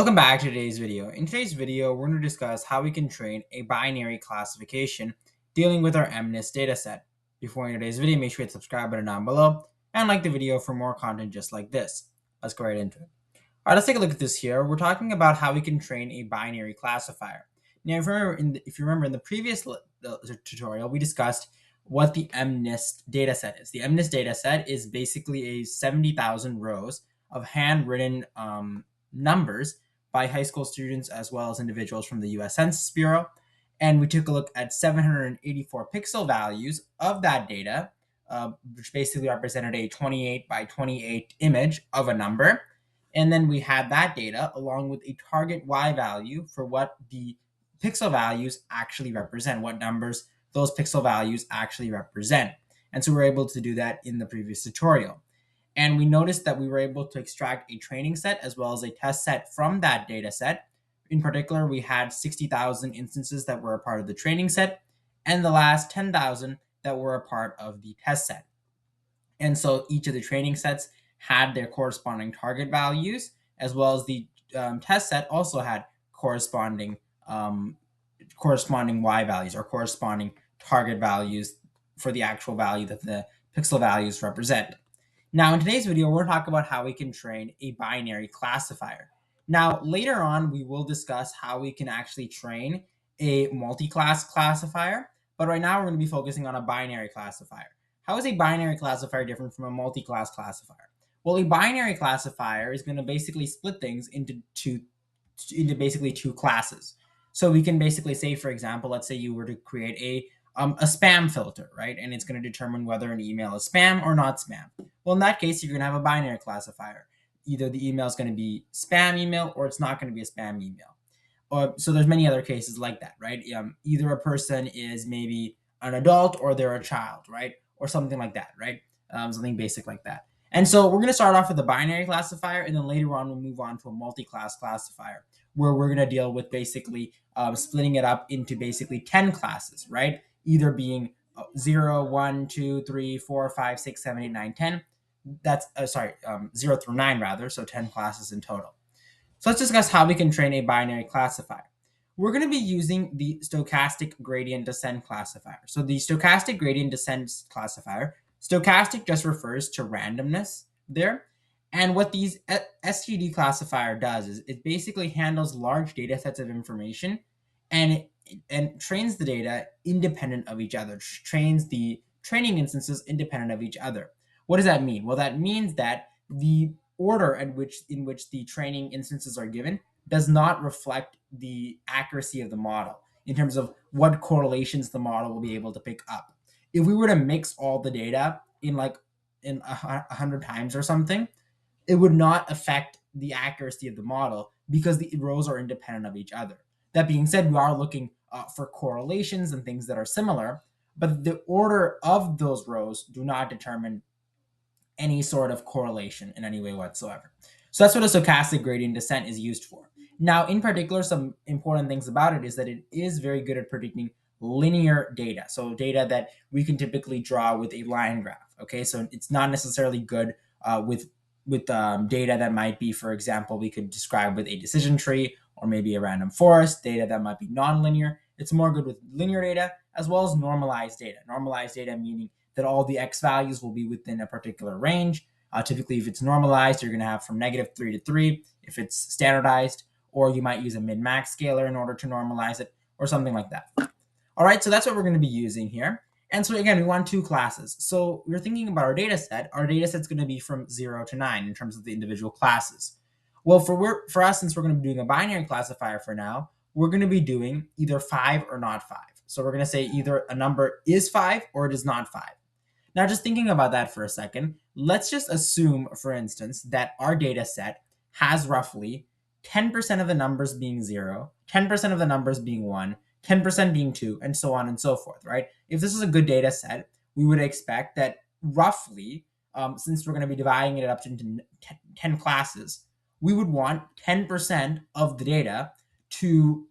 Welcome back to today's video. In today's video, we're going to discuss how we can train a binary classification dealing with our MNIST dataset. Before we end today's video, make sure you hit the subscribe button down below and like the video for more content just like this. Let's go right into it. All right, let's take a look at this here. We're talking about how we can train a binary classifier. Now, if you remember in the previous tutorial, we discussed what the MNIST dataset is. The MNIST dataset is basically a 70,000 rows of handwritten numbers by high school students as well as individuals from the US Census Bureau. And we took a look at 784 pixel values of that data, which basically represented a 28 by 28 image of a number. And then we had that data along with a target Y value for what the pixel values actually represent, what numbers those pixel values actually represent. And so we were able to do that in the previous tutorial. And we noticed that we were able to extract a training set as well as a test set from that data set. In particular, we had 60,000 instances that were a part of the training set and the last 10,000 that were a part of the test set. And so each of the training sets had their corresponding target values, as well as the test set also had corresponding Y values or corresponding target values for the actual value that the pixel values represent. Now, in today's video, we're going to talk about how we can train a binary classifier. Now, later on, we will discuss how we can actually train a multi-class classifier, but right now we're going to be focusing on a binary classifier. How is a binary classifier different from a multi-class classifier? Well, a binary classifier is going to basically split things into basically two classes. So we can basically say, for example, let's say you were to create a spam filter, right? And it's going to determine whether an email is spam or not spam. Well, in that case, you're going to have a binary classifier. Either the email is going to be spam email or it's not going to be a spam email. So there's many other cases like that, right? Either a person is maybe an adult or they're a child, right? Or something like that, right? Something basic like that. And so we're going to start off with a binary classifier, and then later on we'll move on to a multi-class classifier, where we're going to deal with basically splitting it up into basically 10 classes, right? Either being 0, 1, 2, 3, 4, 5, 6, 7, 8, 9, 10. That's 0 through 9 rather, so 10 classes in total. So let's discuss how we can train a binary classifier. We're going to be using the stochastic gradient descent classifier. So the stochastic gradient descent classifier, stochastic just refers to randomness there. And what these SGDClassifier does is it basically handles large data sets of information and trains the data independent of each other, trains the training instances independent of each other. What does that mean? Well, that means that the order in which the training instances are given does not reflect the accuracy of the model in terms of what correlations the model will be able to pick up. If we were to mix all the data in 100 times or something, it would not affect the accuracy of the model because the rows are independent of each other. That being said, we are looking for correlations and things that are similar, but the order of those rows do not determine any sort of correlation in any way whatsoever. So that's what a stochastic gradient descent is used for. Now, in particular, some important things about it is that it is very good at predicting linear data. So data that we can typically draw with a line graph. Okay, so it's not necessarily good with data that might be, for example, we could describe with a decision tree or maybe a random forest, data that might be nonlinear. It's more good with linear data as well as normalized data. Normalized data meaning that all the x values will be within a particular range. Typically, if it's normalized, you're going to have from -3 to 3. If it's standardized, or you might use a min-max scalar in order to normalize it, or something like that. All right, so that's what we're going to be using here. And so again, we want two classes. So we're thinking about our data set. Our data set's going to be from 0 to 9 in terms of the individual classes. Well, for us, since we're going to be doing a binary classifier for now, we're going to be doing either 5 or not 5. So we're going to say either a number is 5 or it is not 5. Now, just thinking about that for a second, let's just assume, for instance, that our data set has roughly 10% of the numbers being 0, 10% of the numbers being 1, 10% being 2, and so on and so forth, right? If this is a good data set, we would expect that roughly, since we're going to be dividing it up into 10 classes, we would want 10% of the data to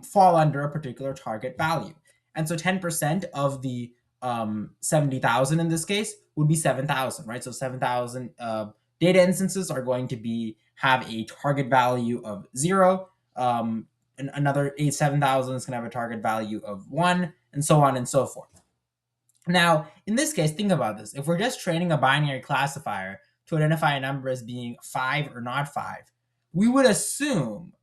fall under a particular target value. And so 10% of the 70,000 in this case would be 7,000, right? So 7,000 data instances are going to be have a target value of 0. And another 7,000 is going to have a target value of 1, and so on and so forth. Now, in this case, think about this. If we're just training a binary classifier to identify a number as being 5 or not 5, we would assume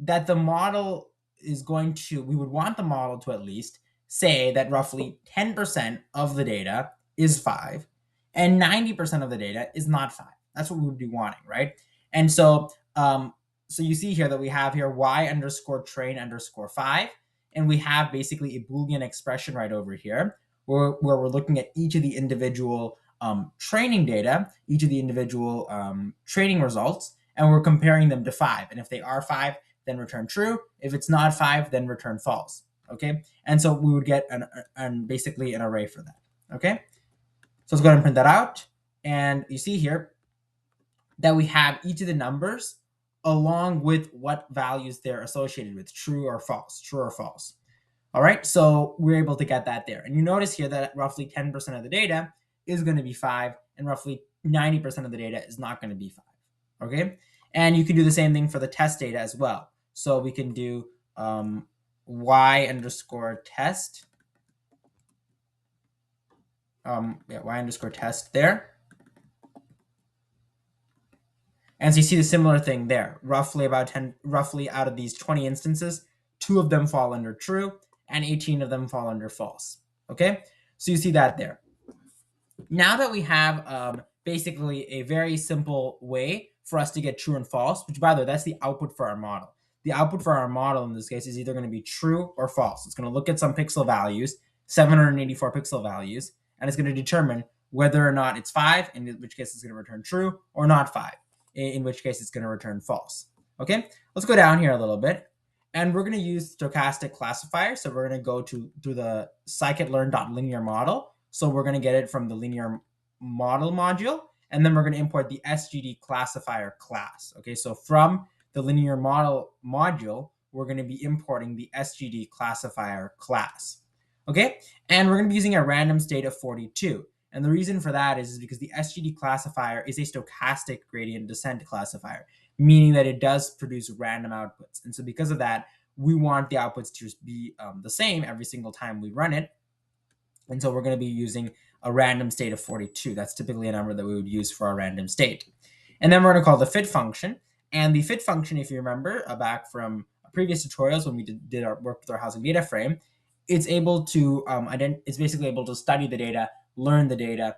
that the model is going to, we would want the model to at least say that roughly 10% of the data is 5 and 90% of the data is not 5. That's what we would be wanting, right? And so, so you see here that we have here y underscore train underscore 5, and we have basically a Boolean expression right over here where we're looking at each of the individual training data, each of the individual training results, and we're comparing them to 5. And if they are 5, then return true. If it's not 5, then return false. Okay, and so we would get basically an array for that. Okay, so let's go ahead and print that out. And you see here that we have each of the numbers along with what values they're associated with, true or false, true or false. All right, so we're able to get that there. And you notice here that roughly 10% of the data is going to be 5, and roughly 90% of the data is not going to be 5. Okay, and you can do the same thing for the test data as well. So we can do y underscore test, y underscore test there. And so you see the similar thing there. Roughly out of these 20 instances, 2 of them fall under true, and 18 of them fall under false. Okay, so you see that there. Now that we have basically a very simple way for us to get true and false, which by the way, that's the output for our model. The output for our model in this case is either going to be true or false. It's going to look at some pixel values, 784 pixel values, and it's going to determine whether or not it's 5, in which case it's going to return true, or not 5, in which case it's going to return false. Okay, let's go down here a little bit. And we're going to use stochastic classifier. So we're going to go to the scikit-learn.linear model. So we're going to get it from the linear model module. And then we're going to import the SGDClassifier class. Okay, so from the linear model module, we're going to be importing the SGDClassifier class. Okay, and we're going to be using a random state of 42. And the reason for that is because the SGDClassifier is a stochastic gradient descent classifier, meaning that it does produce random outputs. And so because of that, we want the outputs to be the same every single time we run it. And so we're going to be using a random state of 42. That's typically a number that we would use for our random state. And then we're going to call the fit function. And the fit function, if you remember back from previous tutorials when we did our work with our housing data frame, it's able to it's basically able to study the data, learn the data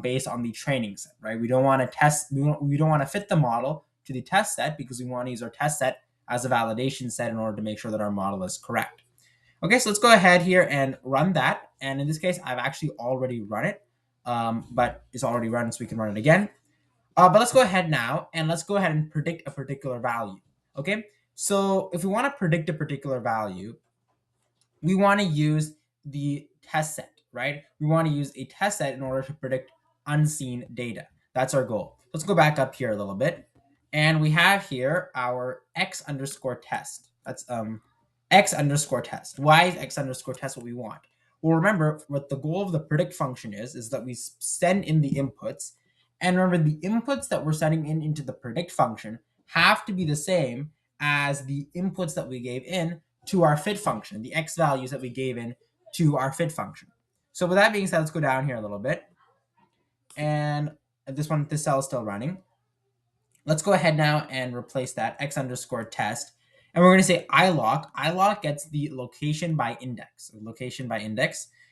based on the training set, right? We don't want to test, we don't want to fit the model to the test set because we want to use our test set as a validation set in order to make sure that our model is correct. Okay, so let's go ahead here and run that. And in this case, I've actually already run it, but it's already run, so we can run it again. But let's go ahead now and let's go ahead and predict a particular value. Okay, so if we want to predict a particular value, we want to use the test set, right? We want to use a test set in order to predict unseen data. That's our goal. Let's go back up here a little bit. And we have here our x underscore test. That's x underscore test. Why is x underscore test what we want? Well, remember what the goal of the predict function is that we send in the inputs. And remember, the inputs that we're sending in into the predict function have to be the same as the inputs that we gave in to our fit function, the x values that we gave in to our fit function. So with that being said, let's go down here a little bit. And this cell is still running. Let's go ahead now and replace that x underscore test. And we're going to say iloc. Iloc gets the location by index.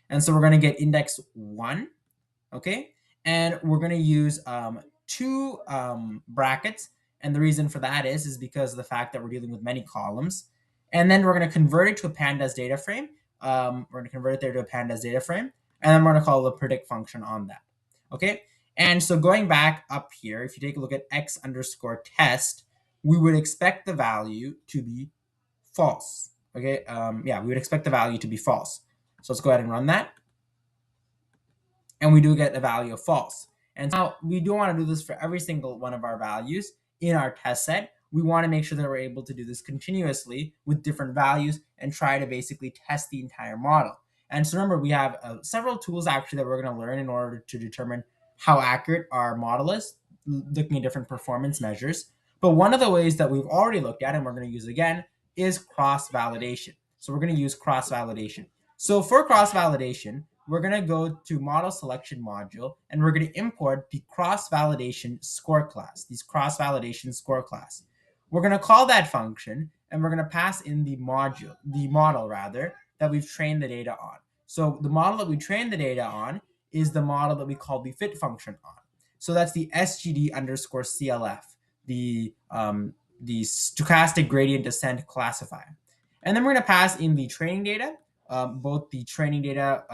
And so we're going to get index 1. Okay. And we're going to use 2 brackets. And the reason for that is because of the fact that we're dealing with many columns. And then we're going to convert it to a pandas data frame. We're going to convert it there to a pandas data frame. And then we're going to call the predict function on that. Okay. And so going back up here, if you take a look at x underscore test, we would expect the value to be false. Okay. We would expect the value to be false. So let's go ahead and run that. And we do get a value of false. And now we do want to do this for every single one of our values in our test set. We want to make sure that we're able to do this continuously with different values and try to basically test the entire model. And so remember, we have several tools actually that we're going to learn in order to determine how accurate our model is, looking at different performance measures. But one of the ways that we've already looked at and we're going to use again is cross-validation. So we're going to use cross-validation. So for cross-validation, we're going to go to model selection module and we're going to import the cross-validation score class, these cross-validation score class. We're going to call that function and we're going to pass in the model that we've trained the data on. So the model that we trained the data on is the model that we call the fit function on. So that's the SGD_CLF, the stochastic gradient descent classifier. And then we're going to pass in the training data, both the training data,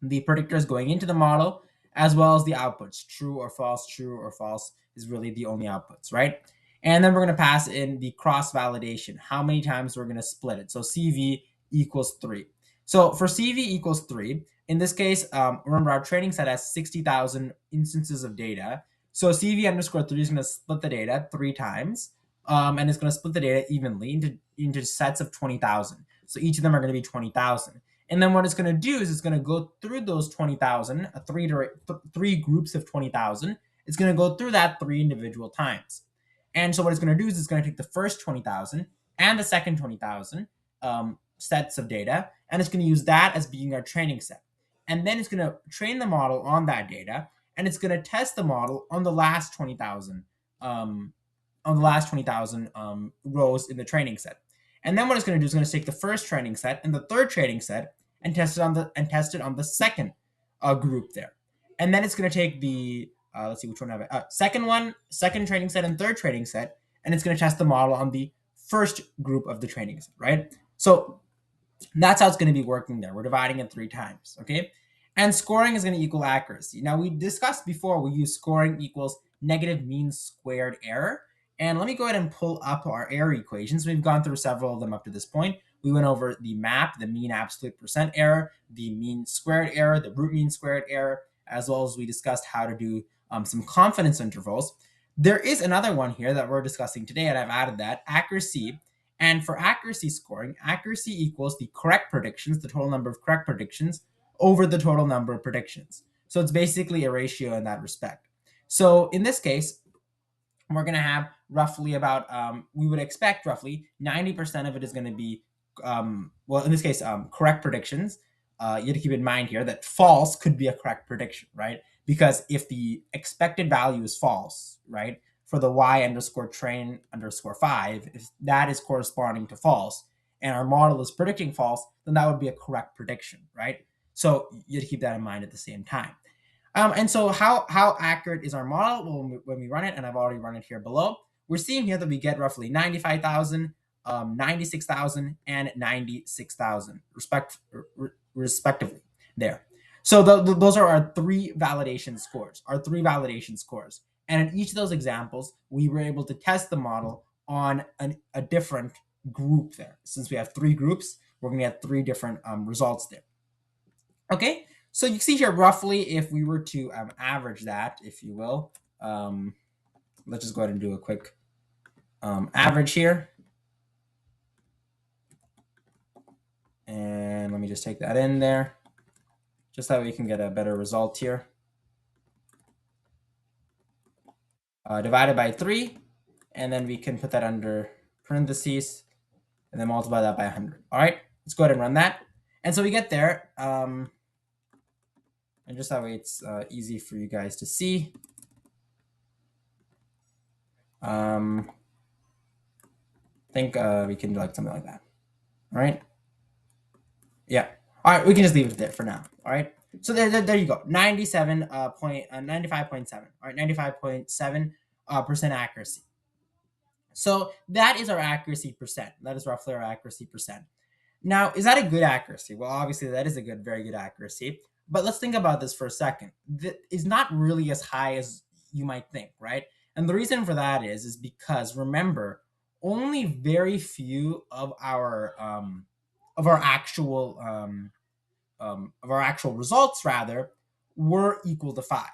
the predictors going into the model, as well as the outputs, true or false is really the only outputs, right? And then we're going to pass in the cross validation, how many times we're going to split it. So CV equals 3. So for CV equals 3, in this case, remember our training set has 60,000 instances of data. So CV_3 is going to split the data 3 times, and it's going to split the data evenly into sets of 20,000. So each of them are going to be 20,000. And then what it's going to do is it's going to go through those 20,000, three groups of 20,000. It's going to go through that 3 individual times. And so what it's going to do is it's going to take the first 20,000 and the second 20,000 sets of data, and it's going to use that as being our training set. And then it's going to train the model on that data, and it's going to test the model on the last 20,000 rows in the training set. And then what it's going to do is going to take the first training set and the third training set and test it on the second group there. And then it's going to take the let's see which one I have. Second training set and third training set, and it's going to test the model on the first group of the training set, right? So that's how it's going to be working there. We're dividing it 3 times, okay? And scoring is going to equal accuracy. Now, we discussed before we use scoring equals negative mean squared error. And let me go ahead and pull up our error equations. We've gone through several of them up to this point. We went over the MAP, the mean absolute percent error, the mean squared error, the root mean squared error, as well as we discussed how to do some confidence intervals. There is another one here that we're discussing today, and I've added that, accuracy. And for accuracy scoring, accuracy equals the correct predictions, the total number of correct predictions, over the total number of predictions. So it's basically a ratio in that respect. So in this case, we're going to have roughly about, we would expect roughly 90% of it is going to be, well, in this case, correct predictions. You have to keep in mind here that false could be a correct prediction, right? Because if the expected value is false, right, for the y_train_5, if that is corresponding to false, and our model is predicting false, then that would be a correct prediction, right? So you have to keep that in mind at the same time. And so how accurate is our model? Well, when we run it, and I've already run it here below, we're seeing here that we get roughly 95,000, 96,000, and 96,000 respectively there. So those are our 3 validation scores, And in each of those examples, we were able to test the model on a different group there. Since we have 3 groups, we're going to get 3 different results there. Okay, so you can see here roughly if we were to average that, if you will. Let's just go ahead and do a quick average here. And let me just take that in there, just that we can get a better result here. Divided by 3, and then we can put that under parentheses, and then multiply that by 100. All right, let's go ahead and run that. And so we get there, and just that way it's easy for you guys to see. I think we can do like something like that. All right. Yeah. All right. We can just leave it there for now. All right. So there you go. 95.7. All right. 95.7% accuracy. So that is our accuracy percent. That is roughly our accuracy percent. Now, is that a good accuracy? Well, obviously that is a very good accuracy. But let's think about this for a second. That is not really as high as you might think, right? And the reason for that is because remember, only very few of our actual results were equal to 5.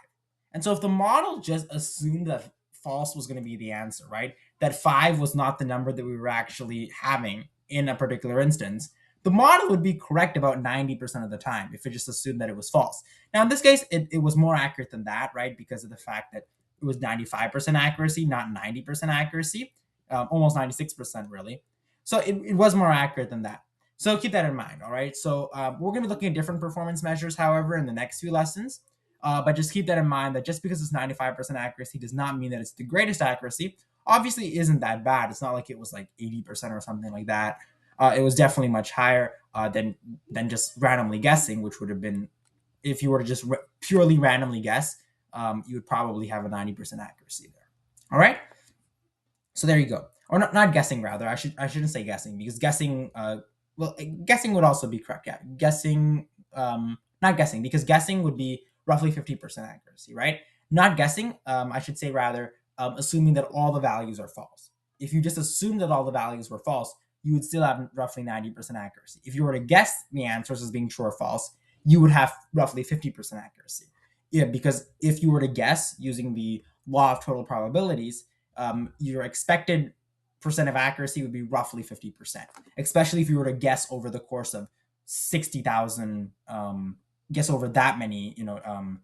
And so if the model just assumed that false was going to be the answer, right? That 5 was not the number that we were actually having in a particular instance, the model would be correct about 90% of the time if it just assumed that it was false. Now, in this case, it was more accurate than that, right? Because of the fact that it was 95% accuracy, not 90% accuracy, almost 96% really. So it was more accurate than that. So keep that in mind, all right? So we're going to be looking at different performance measures, however, in the next few lessons. But just keep that in mind that just because it's 95% accuracy does not mean that it's the greatest accuracy. Obviously, it isn't that bad. It's not like it was like 80% or something like that. It was definitely much higher than just randomly guessing, which would have been, if you were to just purely randomly guess, you would probably have a 90% accuracy there. All right. So there you go. Or not guessing, rather. I shouldn't say guessing, because guessing, well, guessing would also be correct. Yeah, guessing, not guessing, because guessing would be roughly 50% accuracy, right? Not guessing, I should say rather, assuming that all the values are false. If you just assume that all the values were false, you would still have roughly 90% accuracy. If you were to guess the answers as being true or false, you would have roughly 50% accuracy. Yeah, because if you were to guess using the law of total probabilities, your expected percent of accuracy would be roughly 50%, especially if you were to guess over the course of 60,000, guess over that many, not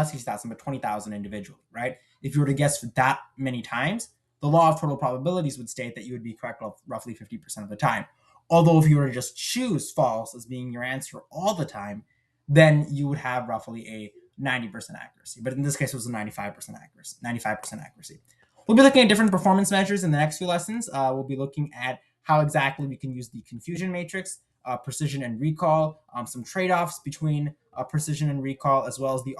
60,000, but 20,000 individually, right? If you were to guess that many times, the law of total probabilities would state that you would be correct roughly 50% of the time. Although if you were to just choose false as being your answer all the time, then you would have roughly a 90% accuracy. But in this case, it was a 95% accuracy. 95% accuracy. We'll be looking at different performance measures in the next few lessons. We'll be looking at how exactly we can use the confusion matrix, precision and recall, some trade-offs between precision and recall, as well as the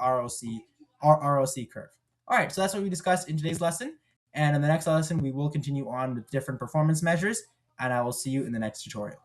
ROC curve. All right, so that's what we discussed in today's lesson. And in the next lesson, we will continue on with different performance measures, and I will see you in the next tutorial.